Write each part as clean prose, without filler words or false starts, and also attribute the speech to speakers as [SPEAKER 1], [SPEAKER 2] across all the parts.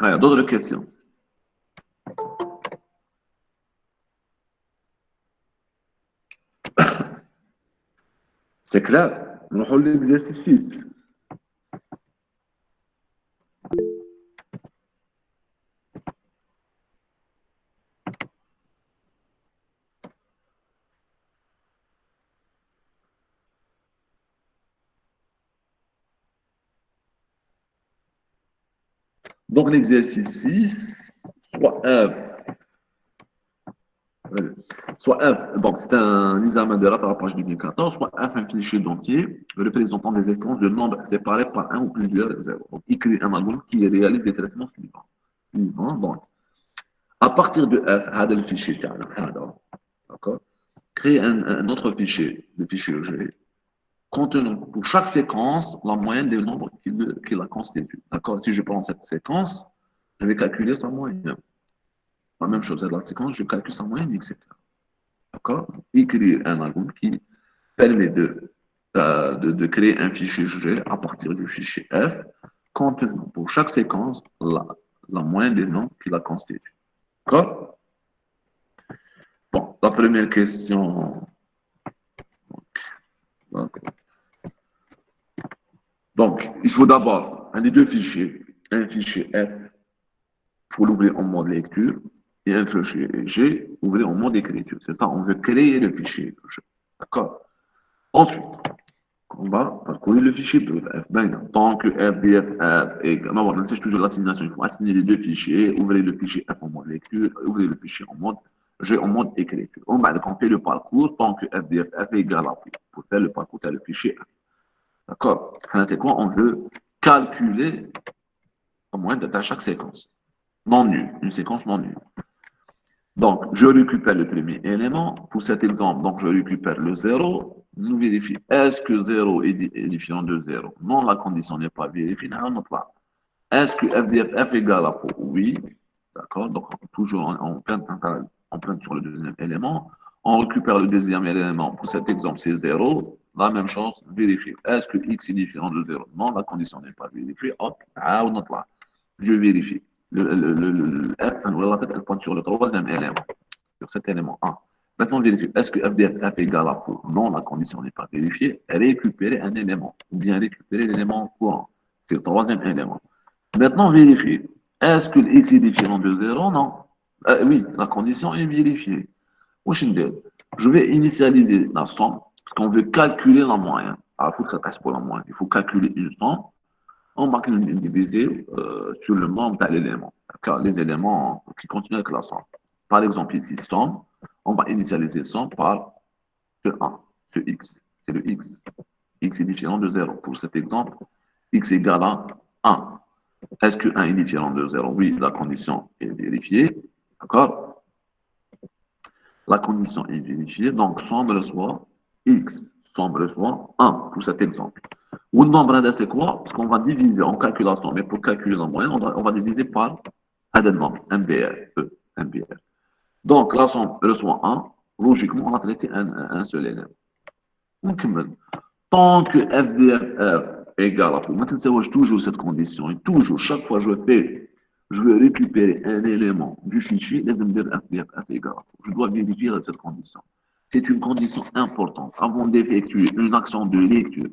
[SPEAKER 1] Ouais, d'autres questions. C'est clair. On prend l'exercice 6. Donc, l'exercice 6, soit F, soit F, donc c'est un examen de rattrapage 2014, soit F, un fichier d'entier représentant des séquences de nombres séparés par un ou plusieurs zéros. Donc, écrit un algorithme qui réalise les traitements suivants. Donc, à partir de F, هذا الفيشير تاعنا هذا, d'accord, créer un autre fichier, le fichier G, contenant pour chaque séquence la moyenne des nombres qui la constituent. D'accord? Si je prends cette séquence, je vais calculer sa moyenne. La même chose, la séquence, je calcule sa moyenne, etc. D'accord? Écrire un algorithme qui permet de créer un fichier G à partir du fichier F, contenant pour chaque séquence la moyenne des nombres qui la constituent. D'accord? Bon, la première question. Donc, il faut d'abord un des deux fichiers, un fichier F, il faut l'ouvrir en mode lecture, et un fichier G, ouvrir en mode écriture. C'est ça, on veut créer le fichier G. D'accord? Ensuite, on va parcourir le fichier preuve F. Ben, tant que FDFF est. Non, bon, c'est toujours l'assignation. Il faut assigner les deux fichiers, ouvrir le fichier F en mode lecture, ouvrir le fichier en mode G en mode écriture. On va fait le parcours tant que FDFF est égal à fou. Pour faire le parcours, tu as le fichier F. D'accord? C'est quoi? On veut calculer la moyenne de chaque séquence. Non nulle, une séquence non nulle. Donc, je récupère le premier élément. Pour cet exemple, donc je récupère le 0. Nous vérifions. Est-ce que 0 est différent de 0? Non, la condition n'est pas vérifiée. Non, pas. Est-ce que FDF est égal à faux? Oui. D'accord. Donc, toujours en plein sur le deuxième élément. On récupère le deuxième élément. Pour cet exemple, c'est 0. La même chose, vérifier. Est-ce que X est différent de 0? Non, la condition n'est pas vérifiée. Hop, je vérifie. Le F, elle pointe sur le troisième élément, sur cet élément 1. Maintenant, vérifie. Est-ce que FDF est égal à faux? Non, la condition n'est pas vérifiée. Récupérer un élément, ou bien récupérer l'élément courant. C'est le troisième élément. Maintenant, vérifie. Est-ce que X est différent de 0? Non. Oui, la condition est vérifiée. Je vais initialiser la somme, parce qu'on veut calculer la moyenne. Alors, il faut que ça casse pour la moyenne. Il faut calculer une somme. On va diviser sur le nombre d'éléments, car les éléments qui contiennent avec la somme. Par exemple, ici, somme, on va initialiser somme par ce 1, ce x. C'est le x. X est différent de 0. Pour cet exemple, x égale à 1. Est-ce que 1 est différent de 0? Oui, la condition est vérifiée. D'accord? La condition est vérifiée. Donc, somme reçoit x. Somme reçoit 1 pour cet exemple. Ou le nombre c'est quoi? Parce qu'on va diviser en calculation, mais pour calculer la moyenne, on va diviser par un nombre, MBR. Donc, la somme reçoit 1. Logiquement, on a traité un seul élément. Donc, tant que FDFF égale à faux, maintenant, c'est toujours cette condition. Et toujours, chaque fois que je veux récupérer un élément du fichier, les FDFF égale à faux. Je dois vérifier cette condition. C'est une condition importante. Avant d'effectuer une action de lecture,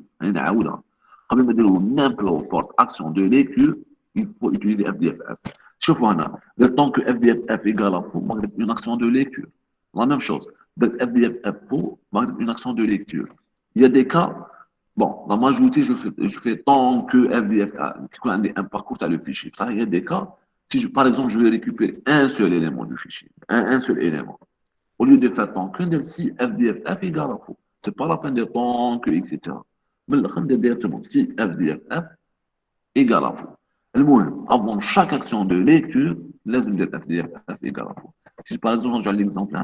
[SPEAKER 1] avant de dire n'importe action de lecture, il faut utiliser FDFF. Chauffe-moi, le temps que FDFF égale à faux, une action de lecture. La même chose. FDFF faux, une action de lecture. Il y a des cas, bon, la majorité, je fais tant que FDF, un parcours, tu as le fichier. Ça, il y a des cas, si par exemple, je vais récupérer un seul élément du fichier, un seul élément, au lieu de faire tant que, si FDF égale à faux. C'est pas la peine de tant que, etc. Mais le de directement, si FDF égale à faux. Avant chaque action de lecture, les FDF égale à faux. Si par exemple, j'ai l'exemple,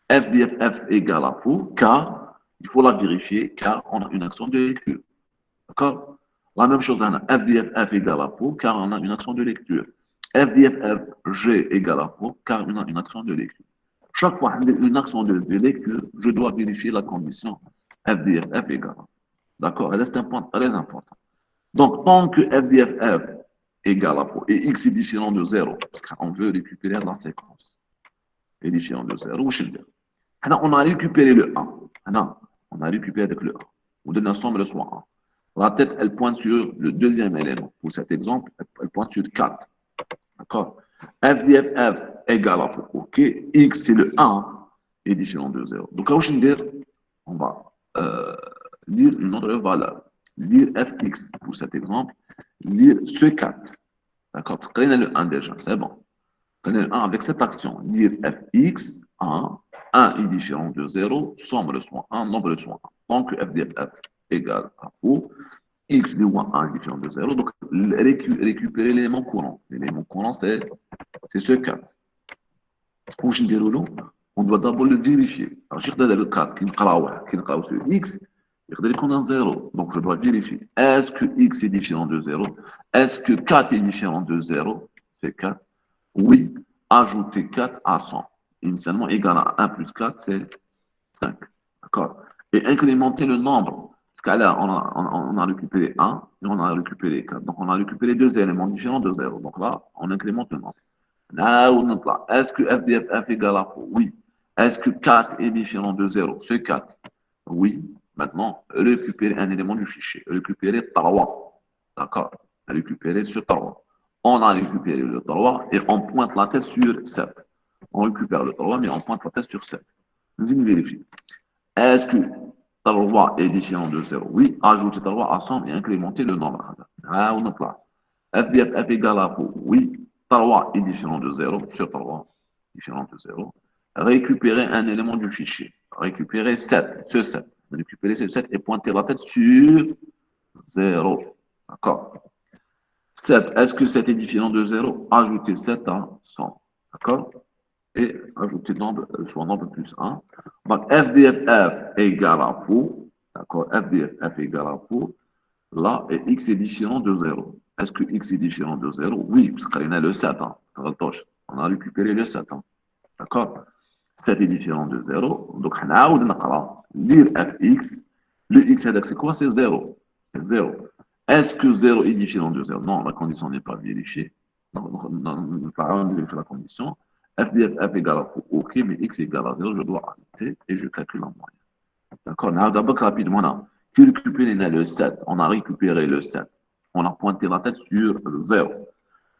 [SPEAKER 1] FDFF égale à faux, car il faut la vérifier, car on a une action de lecture. D'accord? La même chose, FDFF égale à faux, car on a une action de lecture. FDFFG égale à faux, car on a une action de lecture. Chaque fois une action de lecture, je dois vérifier la condition FDFF égale à faux. D'accord? C'est un point très important. Donc, tant que FDFF égale à faux. Et x est différent de 0, parce qu'on veut récupérer la séquence. Est différent de 0. On a récupéré le 1. On a récupéré avec le 1. On donne ensemble le soit 1. La tête, elle pointe sur le deuxième élément. Pour cet exemple, elle pointe sur 4. D'accord? F d'FF égale à faux. OK. X, c'est le 1 est différent de 0. Donc, là, on va lire une autre valeur. Lire Fx pour cet exemple. Lire ce 4. D'accord? Parce qu'on a le 1 déjà. C'est bon. On a le 1 avec cette action. Lire Fx 1. 1 est différent de 0. Somme le soit 1. Nombre le soit 1. Donc, F d'F égale à faux. X de 1 est différent de 0. Donc, récupérer l'élément courant. L'élément courant, c'est ce 4. On doit d'abord le vérifier. Alors, je regarde le 4 qui est sur X. Je regarde qu'on a 0. Donc, je dois vérifier. Est-ce que X est différent de 0? Est-ce que 4 est différent de 0? C'est 4. Oui. Ajouter 4 à 100. Initialement égal à 1 plus 4, c'est 5. D'accord? Et incrémenter le nombre. Parce que là, on a récupéré 1 et on a récupéré 4. Donc, on a récupéré deux éléments différents de 0. Donc là, on incrémente le nombre. Là, on notera. Est-ce que f de f égale à faux? Oui. Est-ce que 4 est différent de 0? C'est 4. Oui. Maintenant, récupérer un élément du fichier. Récupérer 3. D'accord? Récupérer ce 3. On a récupéré le 3 et on pointe la tête sur 7. On récupère le 3, mais on pointe la tête sur 7. Nous vérifie. Est-ce que 3 est différent de 0? Oui. Ajouter 3 à 100 et incrémenter le nombre. Là, on notera. F de f égale à faux? Oui. 3 est différent de 0, sur 3, différent de 0. Récupérer un élément du fichier. Récupérer 7, ce 7. Récupérer ce 7 et pointer la tête sur 0. D'accord? 7, est-ce que 7 est différent de 0? Ajouter 7 à 100. D'accord? Et ajouter nombre, soit nombre plus 1. Donc, f de f égale à faux. D'accord? F de f égale à faux. Là, et x est différent de 0. Est-ce que x est différent de 0? Oui, parce qu'on a le 7. Hein. On a récupéré le 7. Hein. D'accord? 7 est différent de 0. Donc, on a lire fx. Le x, c'est quoi? C'est 0. C'est 0. Est-ce que 0 est différent de 0? Non, la condition n'est pas vérifiée. Non, on vérifie la condition. F de f égale à faux. OK, mais x égale à 0, je dois arrêter et je calcule en moyenne. D'accord? D'abord, rapidement, on a récupéré le 7. On a récupéré le 7. On a pointé la tête sur 0.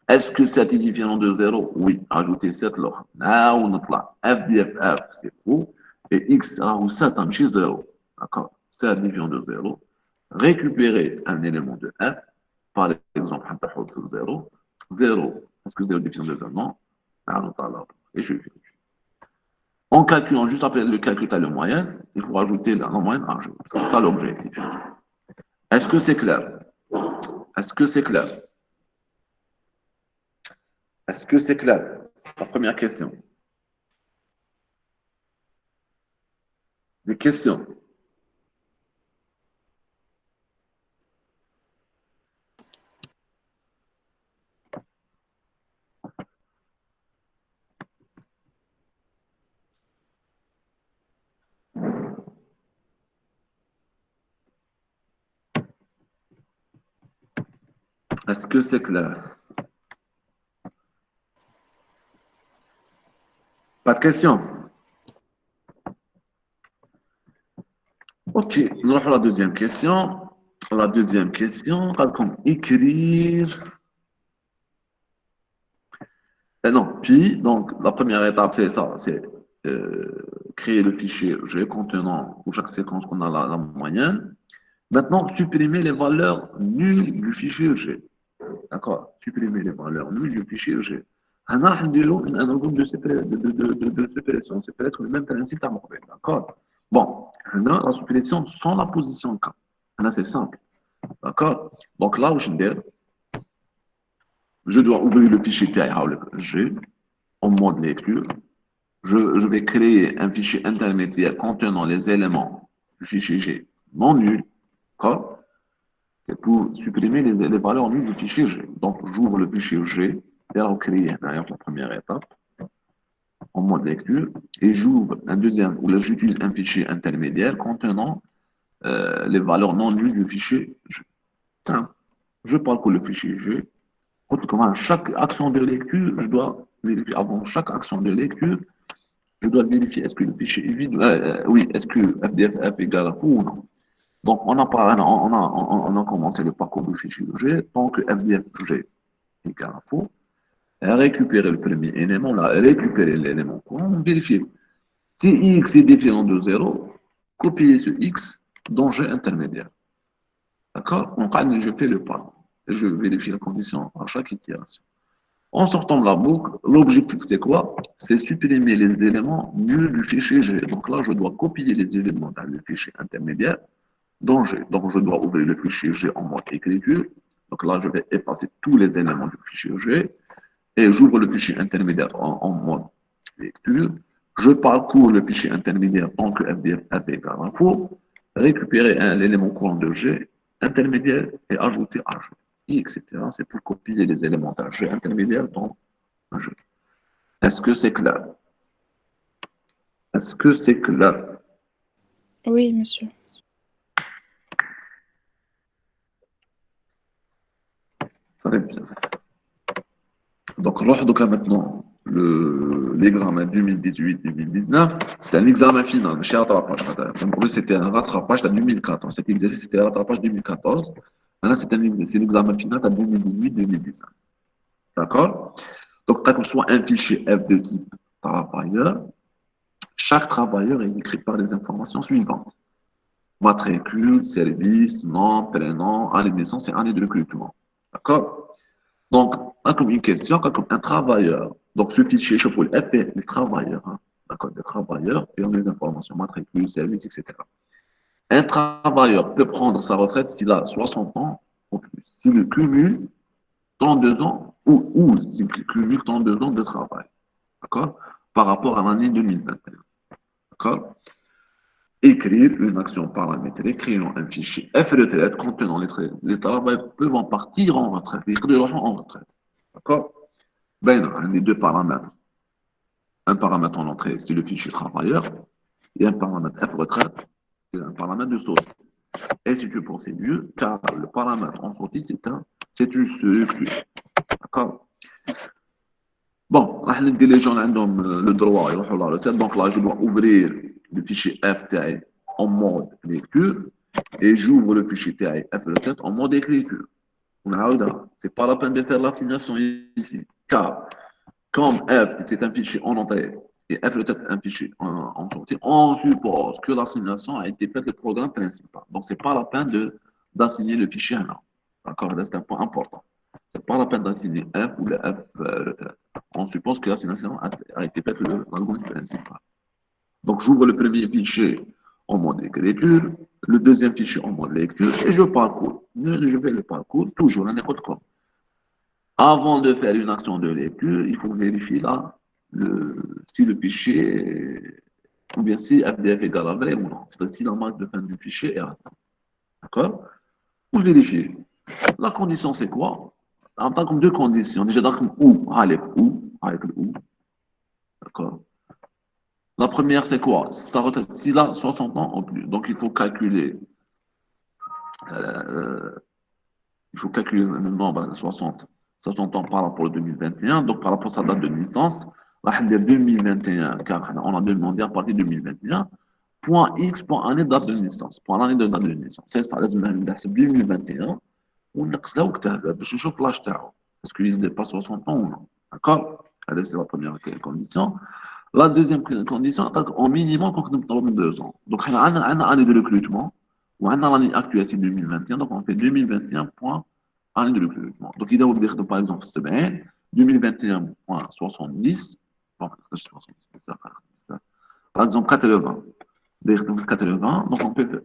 [SPEAKER 1] Est-ce que 7 est différent de 0? Oui. Ajouter 7 là. Là, on a f de f, c'est faux. Et x, alors 7, on chez 0. D'accord? 7 différent de 0. Récupérer un élément de f. Par exemple, on peut 0. 0. Est-ce que 0 est différent de 0? Non. Alors, et je vérifie. En calculant juste après le calcul de la moyenne, il faut rajouter la moyenne à jour. C'est ça l'objectif. Est-ce que c'est clair? Est-ce que c'est clair? Est-ce que c'est clair? La première question. Des questions. Est-ce que c'est clair? Pas de questions? Ok, nous allons la deuxième question. La deuxième question, comme écrire. Non, puis, donc, la première étape, c'est ça, c'est créer le fichier G contenant pour chaque séquence qu'on a la moyenne. Maintenant, supprimer les valeurs nulles du fichier G. D'accord? Supprimer les valeurs nulles du fichier G. On a un algorithme de suppression. C'est presque le même principe à Morvel. D'accord? Bon, on a la suppression sans la position K. Là, c'est simple. D'accord? Donc là, je dois ouvrir le fichier G en mode lecture. Je vais créer un fichier intermédiaire contenant les éléments du fichier G non nuls. D'accord? C'est pour supprimer les valeurs nulles du fichier G. Donc, j'ouvre le fichier G, et là, on crée la première étape en mode lecture, et j'ouvre un deuxième, où là, j'utilise un fichier intermédiaire contenant les valeurs non nulles du fichier G. Tiens, je parle que le fichier G Comment chaque action de lecture, je dois vérifier avant chaque action de lecture, je dois vérifier est-ce que le fichier est vide, oui, est-ce que FDF égale à faux ou non. Donc, on a commencé le parcours du fichier G. Tant que FDF-G égale à faux, récupérer le premier élément, on a récupéré l'élément courant, vérifier. Si X est différent de 0, copier ce X dans G intermédiaire. D'accord? Donc, je fais le pas. Et je vérifie la condition à chaque itération. En sortant de la boucle, l'objectif c'est quoi? C'est supprimer les éléments nuls du fichier G. Donc là, je dois copier les éléments dans le fichier intermédiaire dans G. Donc je dois ouvrir le fichier G en mode écriture. Donc là, je vais effacer tous les éléments du fichier G et j'ouvre le fichier intermédiaire en mode lecture. Je parcours le fichier intermédiaire tant que FDF égale info, récupérer l'élément courant de G intermédiaire et ajouter à G, etc. C'est pour copier les éléments d'un G intermédiaire dans un G. Est-ce que c'est clair? Est-ce que c'est clair?
[SPEAKER 2] Oui, monsieur.
[SPEAKER 1] Très bien. Donc, maintenant, l'examen 2018-2019, c'est un examen final, chez rattrapage. C'était un rattrapage de 2014. Cet exercice, c'était un rattrapage 2014. Maintenant, c'est l'examen final de 2018-2019. D'accord? Donc, quand on soit un fichier F de type travailleur, chaque travailleur est décrit par les informations suivantes: matricule, service, nom, prénom, année de naissance et année de recrutement. D'accord? Donc, comme une question, comme un travailleur. Donc, ce fichier, je peux le FP, les travailleurs. Hein, d'accord, les travailleurs, et on a les informations, matricule, service, etc. Un travailleur peut prendre sa retraite s'il a 60 ans ou plus. S'il cumule 32 ans ou s'il cumule 32 ans de travail. D'accord? Par rapport à l'année 2021. D'accord? Écrire une action paramétrique créant un fichier F retraite contenant les travailleurs peuvent partir en retraite, les en retraite. D'accord? Ben, on a deux paramètres. Un paramètre en entrée, c'est le fichier travailleur, et un paramètre F retraite, c'est un paramètre de sortie. Et si tu penses c'est mieux, car le paramètre en sortie, c'est juste celui. D'accord? Bon, les gens ont le droit, ils ont la retraite, donc là, je dois ouvrir le fichier FTI en mode lecture, et j'ouvre le fichier TI F retraite en mode écriture. C'est pas la peine de faire l'assignation ici, car comme F, c'est un fichier en entrée et F est un fichier en sortie, on suppose que l'assignation a été faite du programme principal. Donc, ce n'est pas la peine d'assigner le fichier à un. D'accord? C'est un point important. Ce n'est pas la peine d'assigner F ou le F retraite. On suppose que l'assignation a été faite de l'algorithme principal. Donc, j'ouvre le premier fichier en mode écriture, le deuxième fichier en mode lecture, et je parcours. Je fais le parcours toujours à n'importe quoi. Avant de faire une action de lecture, il faut vérifier là si le fichier, ou bien si FDF égale à vrai ou non. C'est-à-dire si la marque de fin du fichier est atteinte. D'accord? Vous vérifiez. La condition, c'est quoi? En tant que deux conditions. Déjà, donc, avec le ou. D'accord? La première, c'est quoi? Sa retraite, s'il a 60 ans en plus. Donc, euh, il faut calculer le nombre de 60 ans par rapport au 2021, donc par rapport à sa date de naissance, on va dire 2021, car on a demandé à partir de 2021, point X, point année de date de naissance, point l'année de date de naissance. C'est ça, لازم نحسب 2021 ونقص له وقتها باش نشوف l'âge تاعو. Est-ce qu'il dépasse 60 ans ou non? D'accord? C'est la première condition. La deuxième condition, au minimum, il faut que 2 ans. Donc, on a une année de recrutement, ou on a l'année actuelle, c'est 2021, donc on fait 2021 point année de recrutement. Donc, il doit dire, par exemple, c'est bien, 2021.70, bon, par exemple, 80. 80, donc on peut,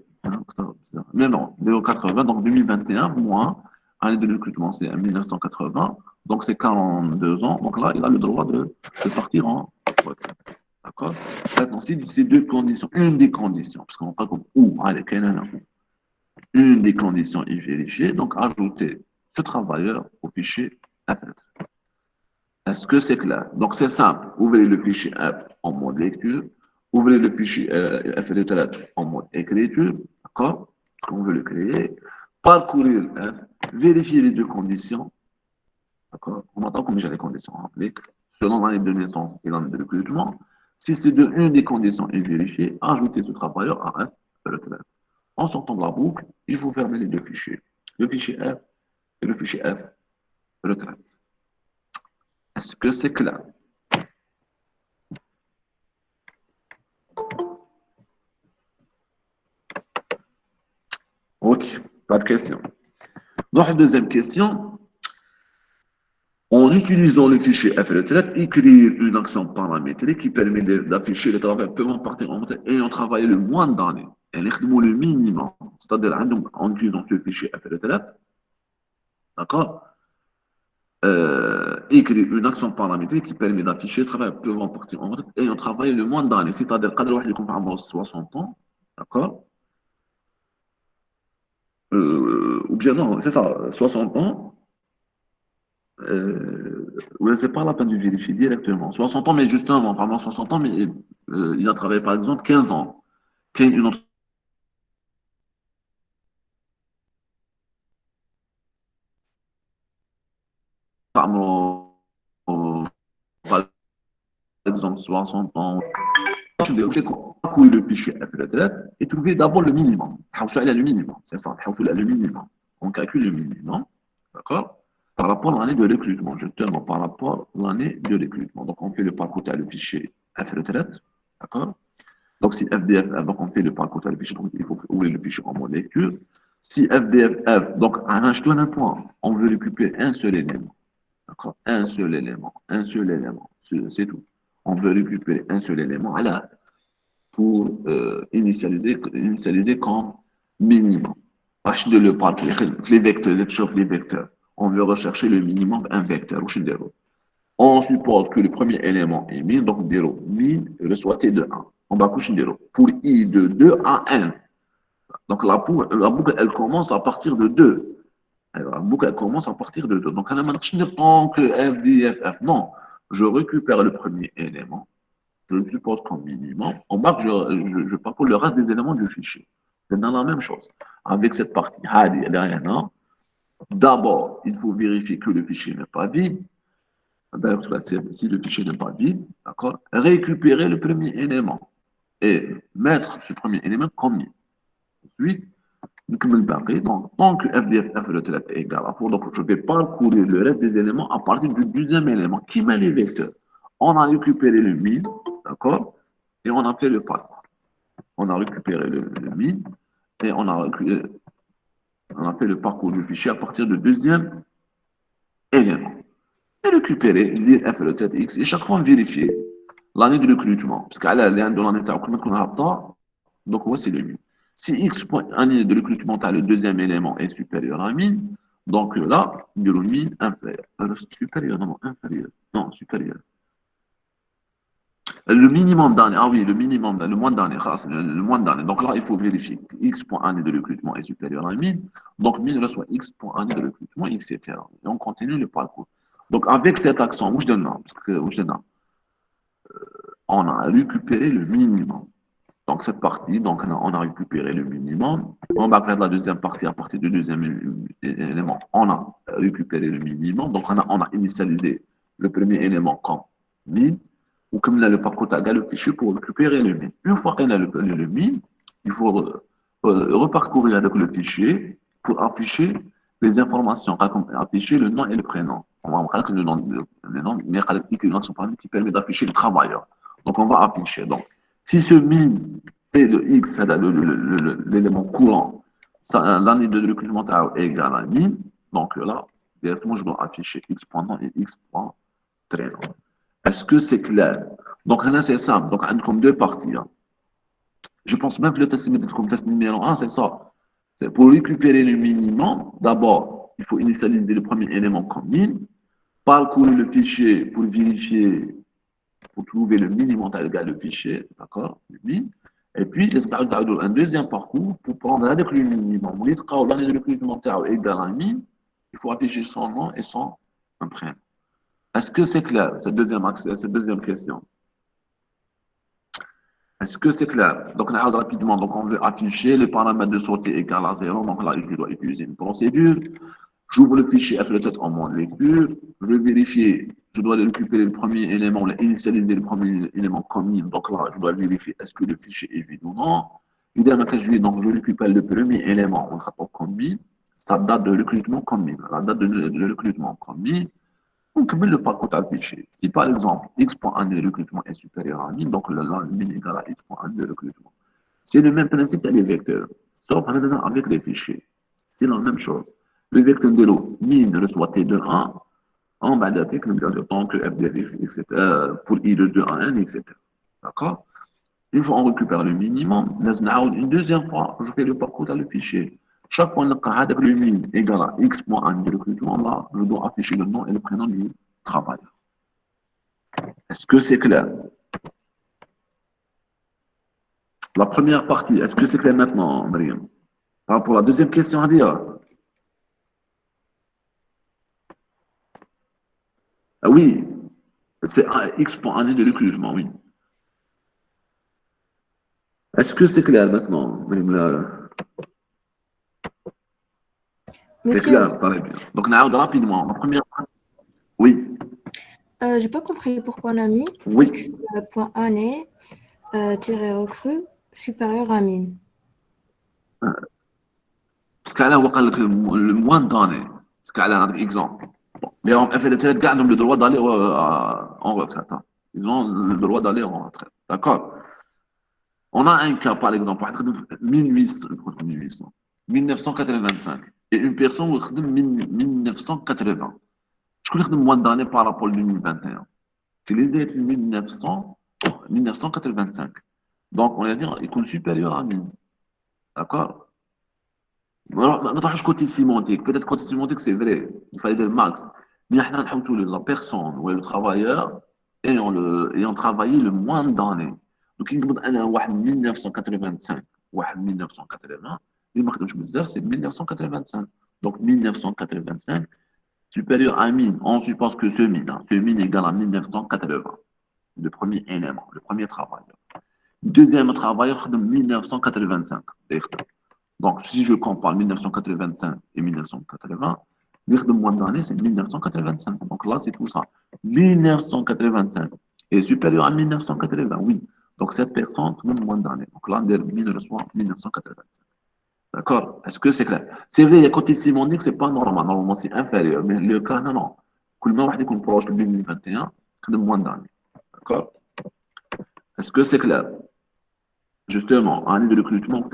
[SPEAKER 1] mais non, 80, donc 2021 moins année de recrutement, c'est 1980, donc c'est 42 ans, donc là, il a le droit de partir en retraite. D'accord? Maintenant, si ces deux conditions, une des conditions, parce qu'on parle comme ou, allez, une des conditions est vérifiée, donc ajouter ce travailleur au fichier F. Est-ce que c'est clair? Donc c'est simple, ouvrez le fichier F en mode lecture, ouvrez le fichier F en mode écriture, d'accord? Parce qu'on veut le créer, parcourir F, vérifier les deux conditions, D'accord? On entend comme déjà les conditions appliquent selon l'année de naissance et l'année de recrutement. Si c'est de une des conditions est vérifiée, ajoutez ce travailleur à F retraite. En sortant de la boucle, il faut fermer les deux fichiers. Le fichier F et le fichier F retraite. Est-ce que c'est clair? Ok, pas de question. Donc, la deuxième question, en utilisant le fichier F-retraite, écrire une action paramétrique qui permet d'afficher les travailleurs peuvent partir en retraite ayant travaillé le moins d'années. Et le minimum, c'est-à-dire en utilisant ce fichier F-retraite, d'accord, écrire une action paramétrique qui permet d'afficher les travailleurs peuvent partir en retraite ayant travaillé le moins d'années. C'est-à-dire, quand il y a 60 ans, d'accord, ou bien non, c'est ça, 60 ans, ouais, c'est pas la peine de vérifier directement. 60 ans, mais justement, vraiment 60 ans, mais il a travaillé par exemple 15 ans. Une autre femme, par exemple 60 ans. Je vais couper le fichier F-retraite et trouver d'abord le minimum. Le minimum, c'est ça, le minimum. On calcule le minimum, d'accord? Par rapport à l'année de recrutement, justement, par rapport à l'année de recrutement. Donc, on fait le parcours à le fichier F-retraite, d'accord? Donc, si FDFF, donc on fait le parcours à le fichier, donc il faut ouvrir le fichier en mode lecture. Si FDFF, donc, je donne un point, on veut récupérer un seul élément, d'accord? Un seul élément, c'est tout. On veut récupérer un seul élément pour initialiser comme minimum. Parce de le parcours, les vecteurs, les vecteurs. On veut rechercher le minimum un vecteur. On suppose que le premier élément est 1000, donc 0. 1000 reçoit T de 1. On va coucher 0. Pour I de 2 à 1. Donc la boucle, elle commence à partir de 2. La boucle, elle commence à partir de 2. Donc, on a tant que F, D, F, F. Non, je récupère le premier élément. Je le suppose comme minimum. En bas, je parcours le reste des éléments du fichier. C'est dans la même chose. Avec cette partie, d'abord, il faut vérifier que le fichier n'est pas vide. D'ailleurs, si le fichier n'est pas vide, d'accord, récupérer le premier élément et mettre ce premier élément comme mis. Ensuite, donc, tant que FDF le trait est égal à 4, donc je vais parcourir le reste des éléments à partir du deuxième élément qui met les vecteurs. On a récupéré le min, d'accord, et on a fait le parcours. On a récupéré le min et on a fait le parcours du fichier à partir du deuxième élément. Et récupérer, lire F le tête X et chaque fois vérifier l'année de recrutement. Parce qu'elle a l'année de l'année qu'on a donc moi c'est le min. Si X point année de recrutement, le deuxième élément est supérieur à min, donc là, le min inférieur. Supérieur, non, inférieur. Non, supérieur. Le minimum d'année, ah oui, le minimum, le moins d'année, le moins d'année. Donc là, il faut vérifier que X point année de recrutement est supérieur à 1000. Donc 1000 reçoit X point année de recrutement, etc. Et on continue le parcours. Donc avec cet accent, où je donne là, parce que où je donne là, on a récupéré le minimum. Donc cette partie, donc on a récupéré le minimum. On va faire la deuxième partie à partir du deuxième élément. On a récupéré le minimum. Donc on a initialisé le premier élément comme 1000 ou comme là le parcours tag le fichier pour récupérer le min. Une fois qu'on a le min, il faut reparcourir avec le fichier pour afficher les informations, afficher le nom et le prénom. On va voir que le nom, mais le nom qui permet d'afficher le travailleur. Donc on va afficher. Donc si ce min fait de x, l'élément courant, l'année de recrutement est égale à min, donc là, directement je dois afficher x.nom et x.prénom. Est-ce que c'est clair? Donc là, c'est simple. Donc, on a comme deux parties. Hein. Je pense même que le test comme test numéro un, c'est ça. C'est pour récupérer le minimum, d'abord, il faut initialiser le premier élément comme min, parcourir le fichier pour vérifier, pour trouver le minimum égal le fichier, d'accord, le min, et puis, un deuxième parcours pour prendre avec le minimum. L'année de recrutement égal à min, il faut afficher son nom et son prénom. Est-ce que c'est clair, cette deuxième question? Est-ce que c'est clair? Donc, on regarde rapidement. Donc, on veut afficher les paramètres de sortie égal à 0. Donc là, je dois utiliser une procédure. J'ouvre le fichier F le en mode lecture, je vais vérifier, je dois récupérer le premier élément, initialiser le premier élément comme il. Donc là, je dois vérifier est-ce que le fichier est vide ou non. Évidemment, quand je récupère le premier élément en rapport comme sa date de recrutement comme la date de recrutement comme donc, le parcours à fichier. Si par exemple, x.1 de recrutement est supérieur à 1000, donc le min égale à x.1 de recrutement. C'est le même principe que les vecteurs, sauf avec les fichiers. C'est la même chose. Le vecteur de l'eau, min reçoit t de 1, en bas de le temps que f de x, etc., pour i de 2 à 1, etc. D'accord? Une fois on récupère le minimum, une deuxième fois, je fais le parcours dans le fichier. Chaque fois que le min égale à x.1 de recrutement, là, je dois afficher le nom et le prénom du travailleur. Est-ce que c'est clair? La première partie, est-ce que c'est clair maintenant, Mariam? Pour la deuxième question à dire. Ah oui, c'est X pour année de recrutement, oui. Est-ce que c'est clair maintenant, Mariam? C'est
[SPEAKER 3] Monsieur,
[SPEAKER 1] clair, très bien. Donc, on a rapidement. La première partie. Oui,
[SPEAKER 3] j'ai pas compris pourquoi on a mis
[SPEAKER 1] oui.
[SPEAKER 3] x.année recrue supérieur à 1000.
[SPEAKER 1] Parce qu'elle a le moins d'années. Parce qu'elle a un exemple. Les hommes FLT ont le droit d'aller en retraite. Hein. Ils ont le droit d'aller en retraite. D'accord? On a un cas, par exemple, 1800, 1985. Et une personne qui a 1980. Je connais moins d'années par rapport à 2021. C'est les études 1985. Donc, on va dire, il est supérieur à 1000. D'accord? Alors, ما تروحش côté sémantique. Peut-être côté sémantique, c'est vrai. Il fallait dire max. Mais احنا نحوسوا la personne ou le travailleur ayant travaillé le moins d'années. Donc, il نقبض انا واحد 1985 واحد 1980 اللي ما خدمش بزاف c'est 1985. Donc 1985 supérieur à 1000. On suppose que ce min égale à 1980. Le premier élément, le premier travailleur. Deuxième travailleur de 1985. Donc, si je compare 1985 et 1980, dire de moins d'années, c'est 1985. Donc là, c'est tout ça. 1985 est supérieur à 1980, oui. Donc cette personne, tout même moins d'années. Donc là, on reçoit 1985. D'accord? Est-ce que c'est clair? C'est vrai, il y a côté sémantique, c'est pas normal. Normalement, c'est inférieur. Mais le cas, non, non. Tout le monde va dire proche de 2021, tout de moins d'années. D'accord? Est-ce que c'est clair? Justement, année de recrutement,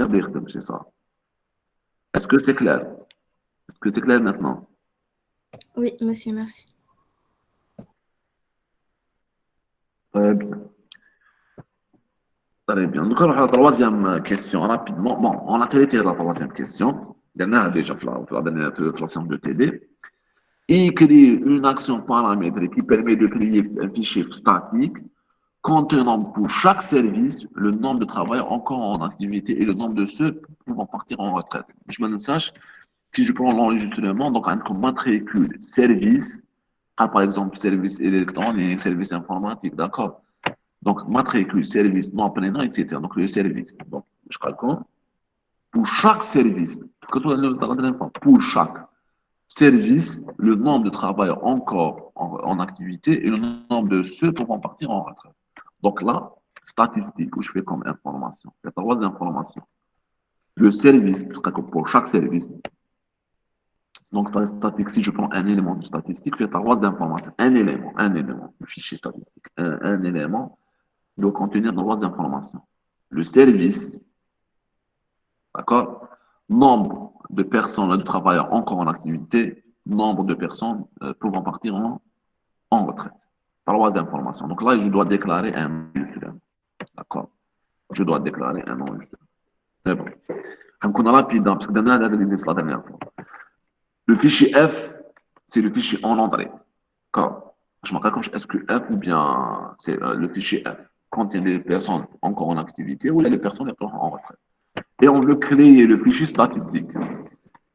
[SPEAKER 1] c'est ça. Est-ce que c'est clair? Est-ce que c'est clair maintenant?
[SPEAKER 3] Oui, monsieur, merci.
[SPEAKER 1] Très bien. Très bien. Donc, alors, la troisième question, rapidement. Bon, on a traité la troisième question. Dernière déjà, la dernière séance de TD. Écrire une action paramétrique qui permet de créer un fichier statique contenant pour chaque service le nombre de travailleurs encore en activité et le nombre de ceux pouvant partir en retraite. Je me sache, si je prends l'enregistrement, donc un matricule service, par exemple service électronique, service informatique, d'accord? Donc, matricule, service, nom, prénom, etc. Donc, le service. Donc, je calcule. Pour chaque service, pour chaque service, le nombre de travailleurs encore en activité et le nombre de ceux pouvant partir en retraite. Donc là, statistique, où je fais comme information. Il y a trois informations. Le service, pour chaque service. Donc, statistique, si je prends un élément de statistique, il y a trois informations. Un élément, le fichier statistique. Un élément doit contenir trois informations. Le service, d'accord? Nombre de personnes, de travailleurs encore en activité, nombre de personnes pouvant partir en retraite. Trois informations. Donc là, je dois déclarer un enregistrement. D'accord? Je dois déclarer un enregistrement. C'est bon. On est rapide, parce que dernière l'exercice la dernière fois. Le fichier F, c'est le fichier en entrée. D'accord? Je me raccroche, est-ce que F ou bien c'est le fichier F contient des personnes encore en activité ou les personnes encore en retraite. Et on veut créer le fichier statistique,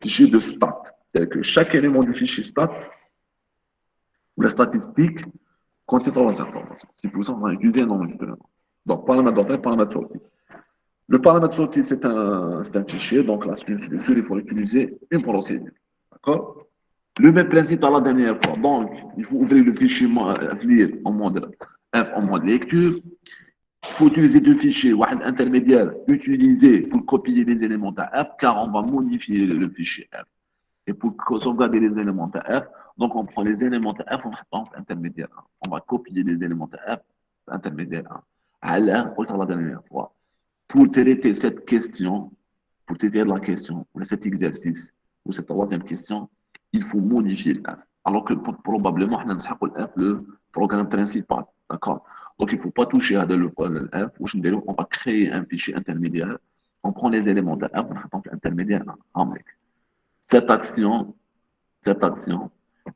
[SPEAKER 1] fichier de stat, tel que chaque élément du fichier stat, la statistique contient trois informations. C'est pour ça qu'on va utiliser un enregistrement. Donc, paramètre d'entrée, paramètre sortie. Le paramètre sortie, c'est un fichier, donc la structure, il faut utiliser une procédure. D'accord? Le même principe à la dernière fois. Donc, il faut ouvrir le fichier lire en mode F en mode lecture. Il faut utiliser deux fichiers, un intermédiaire utilisé pour copier les éléments de F, car on va modifier le fichier F. Et pour sauvegarder les éléments de F, donc on prend les éléments de F, on met en intermédiaire 1. On va copier les éléments de F, intermédiaire 1. Alors, pour la dernière fois, pour traiter cette question, pour traiter la question, ou cet exercice, ou cette troisième question, il faut modifier le F. Alors que probablement, on a le programme principal. D'accord? Donc, il ne faut pas toucher à le F. On va créer un fichier intermédiaire. On prend les éléments de F, on met en intermédiaire 1. Cette action,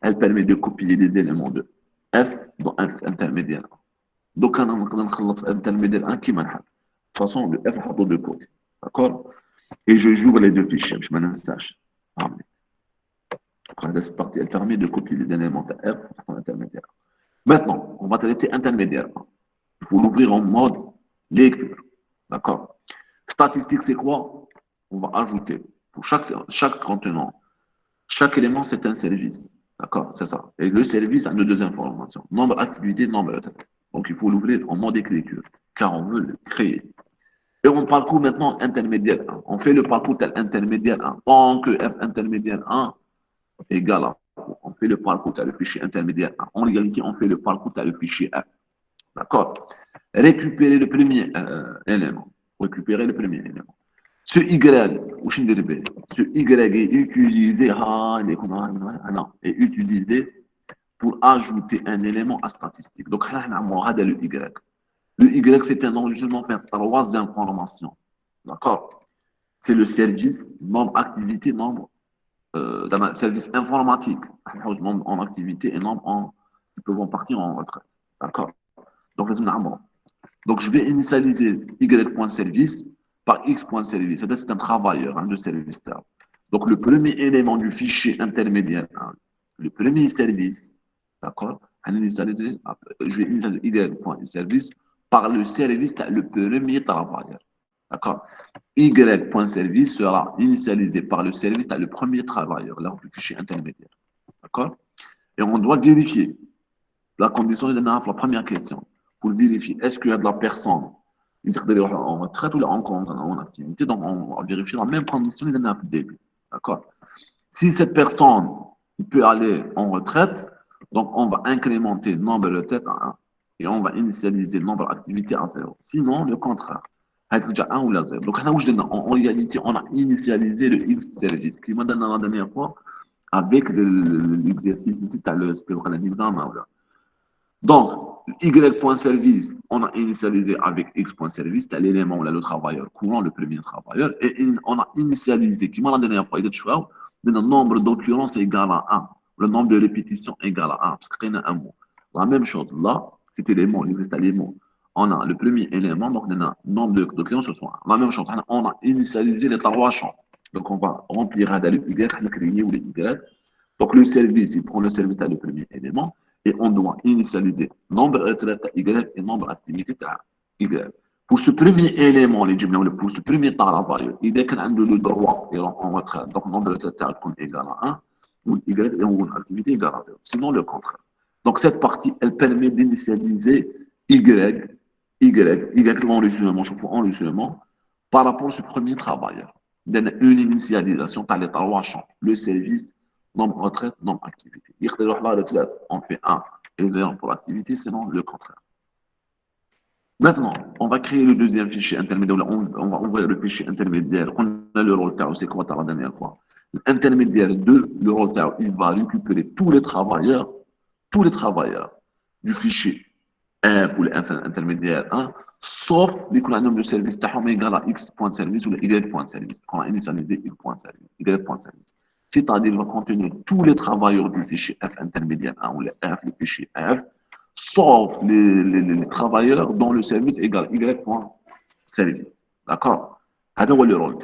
[SPEAKER 1] elle permet de copier les éléments de F dans un intermédiaire 1. Donc, on a un intermédiaire 1 qui m'a. De toute façon, le F est de côté. D'accord? Et je joue les deux fichiers, je m'en sache. Cette partie, elle permet de copier les éléments de F dans intermédiaire 1. Maintenant, on va traiter intermédiaire 1. Il faut l'ouvrir en mode lecture. D'accord? Statistique, c'est quoi? On va ajouter pour chaque contenant. Chaque élément, c'est un service. D'accord? C'est ça. Et le service a deux informations. Nombre d'activités, nombre de têtes. Donc, il faut l'ouvrir en mode écriture, car on veut le créer. Et on parcourt maintenant intermédiaire 1. On fait le parcours tel intermédiaire 1. Tant que F intermédiaire 1 égale à. On fait le parcours tel le fichier intermédiaire 1. En réalité, on fait le parcours tel le fichier F. D'accord? Récupérer le premier élément. Récupérer le premier élément. Ce Y, ce Y est utilisé, est utilisé pour ajouter un élément à statistique. Donc, on a le Y. Le Y, c'est un enregistrement fait trois informations. D'accord? C'est le service, nombre, activité, nombre, service informatique, nombre en activité et nombre qui peuvent partir en retraite. D'accord? Donc, je vais initialiser Y.service par X.service. C'est un travailleur de service. Donc, le premier élément du fichier intermédiaire, le premier service, d'accord, je vais initialiser Y.service par le service, le premier travailleur. D'accord? Y.service sera initialisé par le service, le premier travailleur, là, le fichier intermédiaire. D'accord? Et on doit vérifier la condition de la première question pour vérifier est-ce qu'il y a de la personne en retraite ou en activité. Donc, on va vérifier la même condition que le début. D'accord? Si cette personne peut aller en retraite, donc on va incrémenter le nombre de têtes à 1 et on va initialiser le nombre d'activités à 0. Sinon, le contraire. C'est déjà 1 ou la 0. Donc, en réalité, on a initialisé le X service qui m'a donné la dernière fois avec l'exercice, c'était l'examen. Donc, Y.service, on a initialisé avec X.service, c'est l'élément où le travailleur courant, le premier travailleur, et on a initialisé, qui m'a la dernière fois, le nombre d'occurrences est égal à 1, le nombre de répétitions est égal à 1, parce qu'il y a un mot. La même chose, là, c'était les mots, il existe les mots. On a le premier élément, donc on a le nombre d'occurrences, la même chose, on a initialisé les trois champs. Donc, on va remplir le Y, le créer ou les Y. Donc, le service, il prend le service à le premier élément et on doit initialiser nombre de retraites Y et nombre d'activités Y. Pour ce premier élément, pour ce premier travail, il y a le droit en retraite. Donc, nombre de retraites est égal à 1 ou Y et une activité égale à 0. Sinon, le contraire. Donc, cette partie, elle permet d'initialiser l'enregistrement par rapport à ce premier travailleur. Une initialisation par les trois champs, le service, nombre de retraite, nombre d'activité. On fait 1 et 0 pour l'activité, sinon le contraire. Maintenant, on va créer le deuxième fichier intermédiaire. On va ouvrir le fichier intermédiaire. On a le retard, c'est quoi la dernière fois? L'intermédiaire 2, le retard, il va récupérer tous les travailleurs du fichier F ou l'intermédiaire 1, sauf les nombre de services égal à X.service ou Y.service. On a initialisé Y.service. C'est-à-dire qu'il va contenir tous les travailleurs du fichier F intermédiaire 1 ou le fichier F, sauf les travailleurs dont le service égale Y.service. D'accord? C'est le rôle.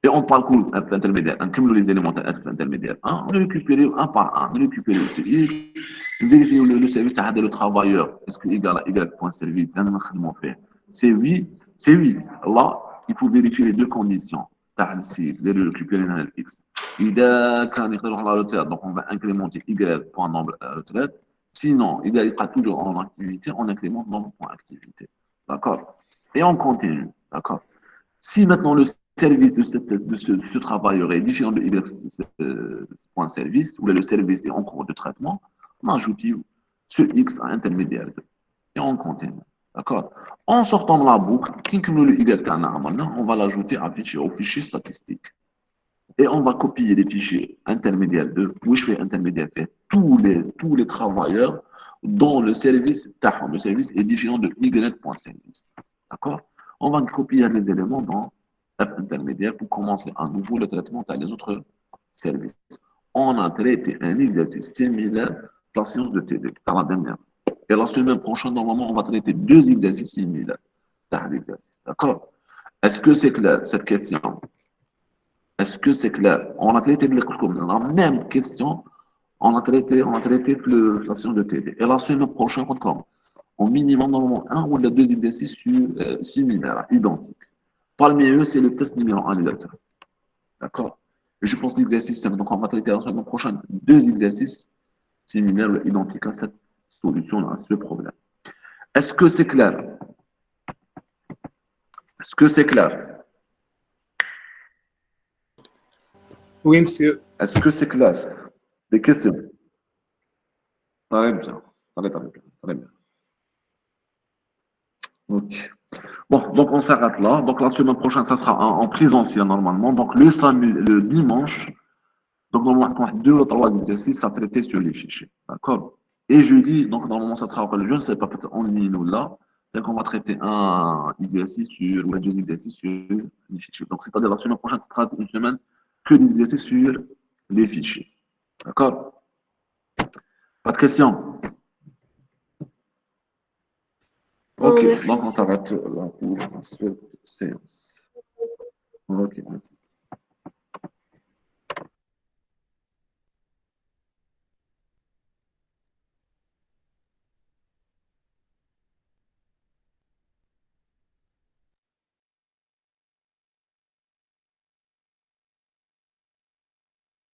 [SPEAKER 1] Et on parcourt intermédiaire 1, comme les éléments intermédiaire 1, on récupère un par un, on récupère le X, on vérifie le service de le travailleur, est-ce qu'il est égal à Y.service, c'est oui, c'est oui. Là, il faut vérifier les deux conditions. تاع السيف اللي ريكوبيري هنا الاكس اذا كان يقدروا على روتير دونك اون va incrémenter y point nombre retraite sinon il est toujours en activité on incrémente nombre point activité d'accord et on continue d'accord si maintenant le service de ce travailleur est différent de y point service ou le service est en cours de traitement on ajoute ce x à intermédiaire et on continue d'accord en sortant de la boucle, on va l'ajouter au fichier statistique. Et on va copier les fichiers intermédiaires de, où je fais intermédiaire fait, tous les travailleurs dont le service est différent de y.service. D'accord? On va copier les éléments dans F intermédiaire pour commencer à nouveau le traitement des autres services. On a traité un exercice similaire la science de TD, dans la dernière. Et la semaine prochaine, normalement, on va traiter 2 exercices similaires. D'accord? Est-ce que c'est clair, cette question? Est-ce que c'est clair? On a traité la même question, on a traité la science de TD. Et la semaine prochaine, comme au minimum, normalement, 1 ou 2 exercices similaires, identiques. Parmi eux, c'est le test numéro 1 des D'accord? Et je pense que l'exercice 5, donc on va traiter la semaine prochaine 2 exercices similaires, identiques à cette solution, à ce problème. Est-ce que c'est clair? Est-ce que c'est clair?
[SPEAKER 4] Oui, monsieur.
[SPEAKER 1] Est-ce que c'est clair? Des questions? Très bien. Très bien. Ok. Bon, donc on s'arrête là. Donc la semaine prochaine, ça sera en présentiel normalement. Donc le dimanche, donc normalement, 2 ou 3 exercices à traiter sur les fichiers. D'accord? Et jeudi, donc normalement, ça sera, je ne sais pas, peut-être en ligne ou là. Donc on va traiter un exercice ou 2 exercices sur les fichiers. Donc c'est-à-dire la semaine prochaine, ce sera une semaine que des exercices sur les fichiers. D'accord? Pas de questions? Ok, donc on s'arrête là pour cette séance. Ok, merci.